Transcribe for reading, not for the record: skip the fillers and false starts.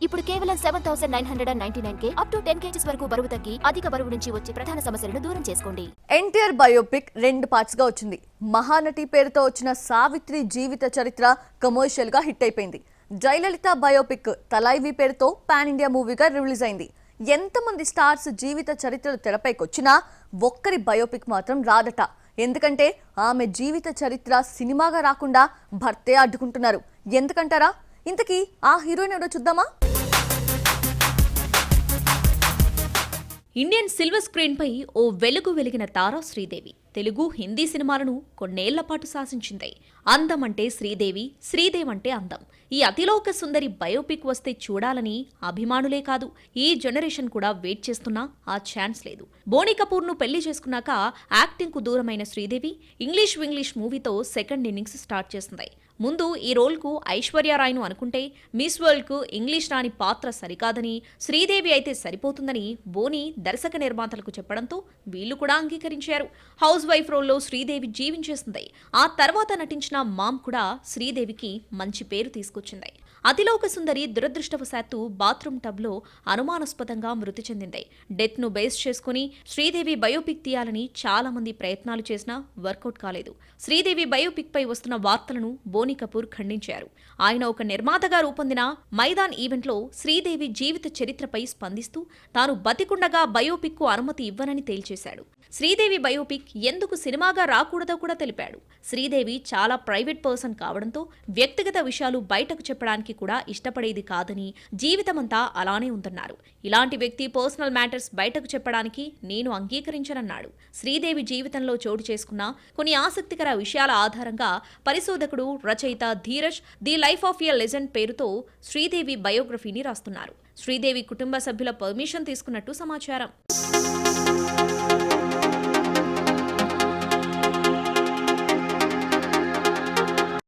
ఇప్పుడు కేవలం 7,999 up to 10 kgs వరకు బరువు తగ్గి అధిక బరువు నుంచి వచ్చే ప్రధాన సమస్యలను దూరం చేసుకోండి. ఎన్టీఆర్ బయోపిక్ 2 పార్ట్స్ గా వచ్చింది. మహానటి పేరుతో వచ్చిన సావిత్రి జీవిత చరిత్ర కమర్షియల్ గా హిట్ అయిపోయింది. జయలలిత బయోపిక్ తలైవి పేరుతో పాన్ ఇండియా మూవీగా రిలీజ్ అయింది. ఎంతమంది స్టార్స్ జీవిత చరిత్రలు తెరపైకొచ్చినా ఒక్కరి బయోపిక్ మాత్రం రాదట. ఎందుకంటే ఆమె జీవిత చరిత్ర సినిమాగా రాకుండా భర్తే అడ్డుకుంటున్నారు. ఎందుకంటారా? ఇంతకీ ఆ హీరోయిన్ ఎవరో చూద్దామా? ఇండియన్ సిల్వర్ స్క్రీన్ పై ఓ వెలుగు వెలిగిన తారా శ్రీదేవి తెలుగు, హిందీ సినిమాలను కొన్నేళ్ల పాటు శాసించింది. అందం అంటే శ్రీదేవి, శ్రీదేవి అంటే అందం. ఈ అతిలోక సుందరి బయోపిక్ వస్తే చూడాలని అభిమానులే కాదు, ఈ జనరేషన్ కూడా వెయిట్ చేస్తున్నా ఆ ఛాన్స్ లేదు. బోనీ కపూర్ ను పెళ్లి చేసుకున్నాక యాక్టింగ్ కు దూరమైన శ్రీదేవి ఇంగ్లీష్ మూవీతో సెకండ్ ఇన్నింగ్స్ స్టార్ట్ చేసింది. ముందు ఈ రోల్కు ఐశ్వర్యారాయ్ను అనుకుంటే మిస్ వరల్డ్కు ఇంగ్లీష్ రాని పాత్ర సరికాదని, శ్రీదేవి అయితే సరిపోతుందని బోనీ దర్శక నిర్మాతలకు చెప్పడంతో వీళ్లు కూడా అంగీకరించారు. హౌస్ వైఫ్ రోల్లో శ్రీదేవి జీవించేసింది. ఆ తర్వాత నటించిన మామ్ కూడా శ్రీదేవికి మంచి పేరు తీసుకొచ్చింది. అతిలోక సుందరి దురదృష్టవశాత్తు బాత్రూమ్ టబ్లో అనుమానాస్పదంగా మృతి చెందింది. డెత్ ను బేస్ చేసుకుని శ్రీదేవి బయోపిక్ తీయాలని చాలా మంది ప్రయత్నాలు చేసినా వర్కౌట్ కాలేదు. శ్రీదేవి బయోపిక్ పై వస్తున్న వార్తలను బోనీ కపూర్ ఖండించారు. ఆయన ఒక నిర్మాతగా రూపొందిన మైదాన్ ఈవెంట్లో శ్రీదేవి జీవిత చరిత్రపై స్పందిస్తూ తాను బతికుండగా బయోపిక్ కు అనుమతి ఇవ్వనని తేల్చేశాడు. శ్రీదేవి బయోపిక్ ఎందుకు సినిమాగా రాకూడదో కూడా తెలిపాడు. శ్రీదేవి చాలా ప్రైవేట్ పర్సన్ కావడంతో వ్యక్తిగత విషయాలు బయటకు చెప్పడానికి కూడా ఇష్టపడేది కాదని, జీవితమంతా అలానే ఉందన్నారు. ఇలాంటి వ్యక్తి పర్సనల్ మ్యాటర్స్ బయటకు చెప్పడానికి నేను అంగీకరించనన్నాడు. శ్రీదేవి జీవితంలో చోటు చేసుకున్న కొన్ని ఆసక్తికర విషయాల ఆధారంగా పరిశోధకుడు, రచయిత Dheeraj the life of a legend పేరుతో శ్రీదేవి బయోగ్రఫీని రాస్తున్నారు. శ్రీదేవి కుటుంబ సభ్యుల పర్మిషన్ తీసుకున్నట్టు సమాచారం.